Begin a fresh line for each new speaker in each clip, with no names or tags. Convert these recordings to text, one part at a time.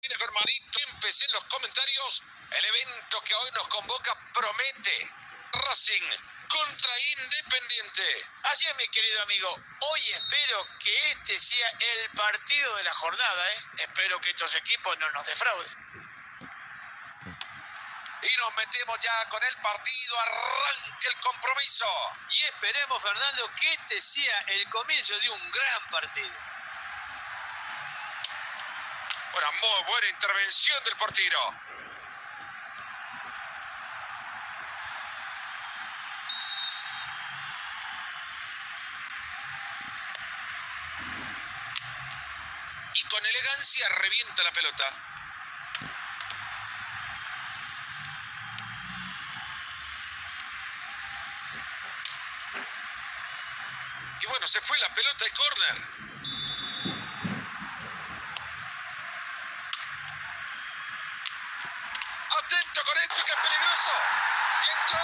Hermanito, empecé en los comentarios. El evento que hoy nos convoca promete. Racing contra Independiente.
Así es, mi querido amigo. Hoy espero que este sea el partido de la jornada, ¿eh? Espero que estos equipos no nos defrauden.
Y nos metemos ya con el partido. Arranque el compromiso.
Y esperemos, Fernando, que este sea el comienzo de un gran partido.
Una muy buena intervención del portero. Y con elegancia revienta la pelota. Y bueno, se fue la pelota de córner. Atento con esto, que es peligroso. Y entró.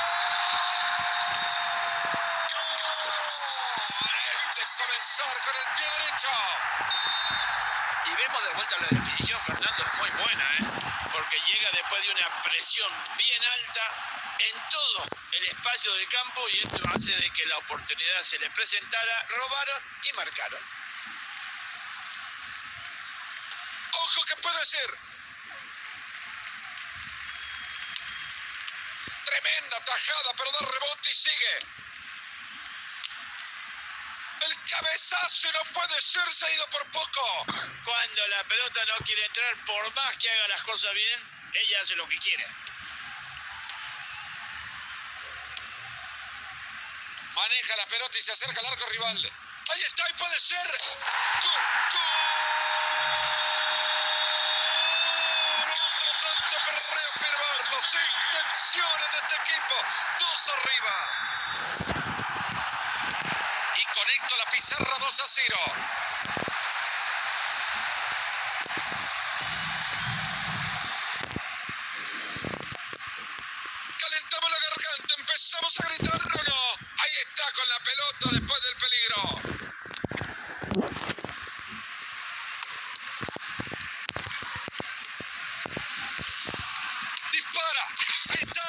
Comenzar con el pie derecho.
Y vemos de vuelta la definición, Fernando, muy buena, porque llega después de una presión bien alta en todo el espacio del campo, y esto hace de que la oportunidad se le presentara, robaron y marcaron.
Ojo, que puede ser. Tremenda tajada, pero da rebote y sigue. El cabezazo no puede ser, se ha ido por poco.
Cuando la pelota no quiere entrar, por más que haga las cosas bien, ella hace lo que quiere.
Maneja la pelota y se acerca al arco rival. Ahí está, y puede ser. ¡Gol! ¡Gol! Otro tanto para reafirmar las intenciones de este equipo. 2 arriba. Y con esto la pizarra 2-0. Calentamos la garganta, empezamos a gritar, ¿o no? Ahí está con la pelota después del peligro. Dispara. Ahí está.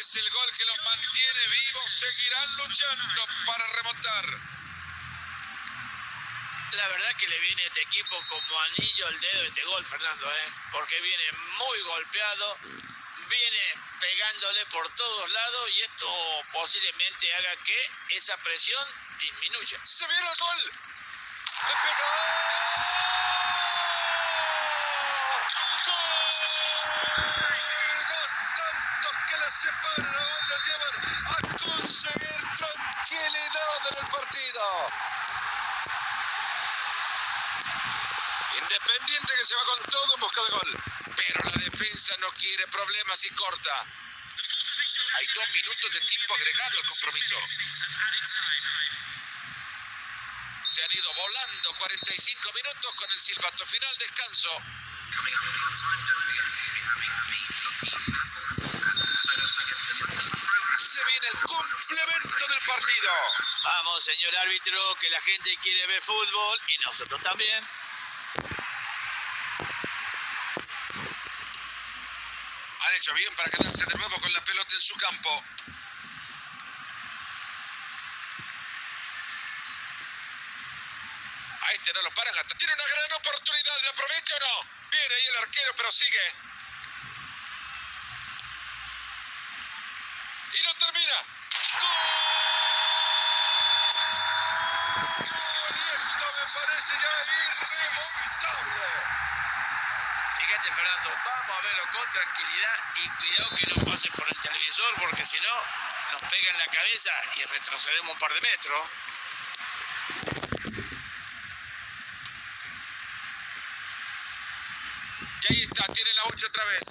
Es el gol que los mantiene vivos. Seguirán luchando para remontar.
La verdad que le viene a este equipo como anillo al dedo este gol, Fernando, porque viene muy golpeado, viene pegándole por todos lados, y esto posiblemente haga que esa presión disminuya.
Se viene el gol. Le pegó. Que la separan, ahora la llevan a conseguir tranquilidad en el partido. Independiente que se va con todo en busca de gol. Pero la defensa no quiere problemas y corta. Hay 2 minutos de tiempo agregado al compromiso. Se han ido volando 45 minutos con el silbato final. Descanso. Se viene el complemento del partido.
Vamos, señor árbitro, que la gente quiere ver fútbol y nosotros también.
Han hecho bien para quedarse de nuevo con la pelota en su campo. A este no lo paran. Tiene una gran oportunidad. ¿La aprovecha o no? Viene ahí el arquero, pero sigue. Y no termina. ¡Gol! Y esto me parece ya irremontable.
Fíjate, Fernando, vamos a verlo con tranquilidad y cuidado que no pase por el televisor, porque si no nos pega en la cabeza y retrocedemos un par de metros.
Y ahí está, tiene la 8 otra vez.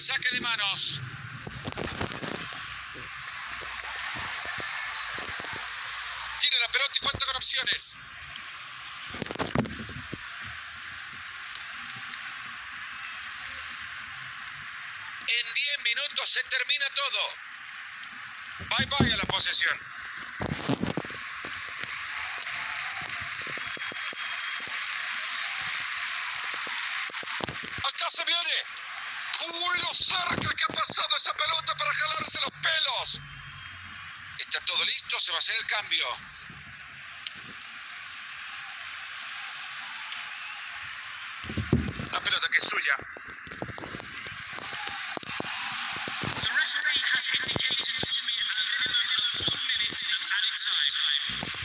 saque de manos. Tiene la pelota y cuenta con opciones. En 10 minutos se termina todo. Bye bye a la posesión. Acá se viene. ¡Uy, lo cerca que ha pasado esa pelota para jalarse los pelos! Está todo listo, se va a hacer el cambio. La pelota que es suya.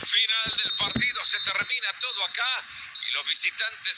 Final del partido, se termina todo acá y los visitantes